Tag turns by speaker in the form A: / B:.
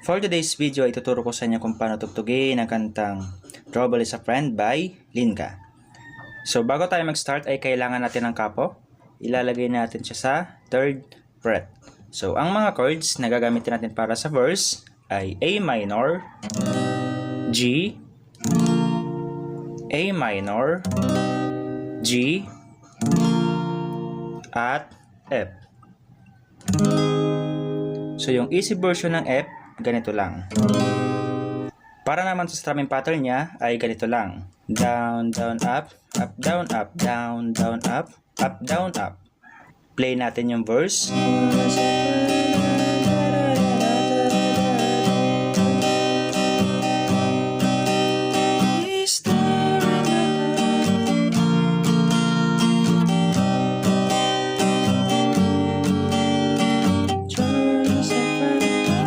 A: For today's video ay tuturo ko sa inyo kung paano tugtugin ang kantang Trouble is a Friend by Linka. So bago tayo mag-start ay kailangan natin ng kapo. Ilalagay natin siya sa 3rd fret. So ang mga chords na gagamitin natin para sa verse ay A minor, G, A minor, G, at F. So yung easy version ng F, ganito lang. Para naman sa strumming pattern niya ay ganito lang. Down, down, up, up, down, up, down, down, up, down, up. Play natin yung verse.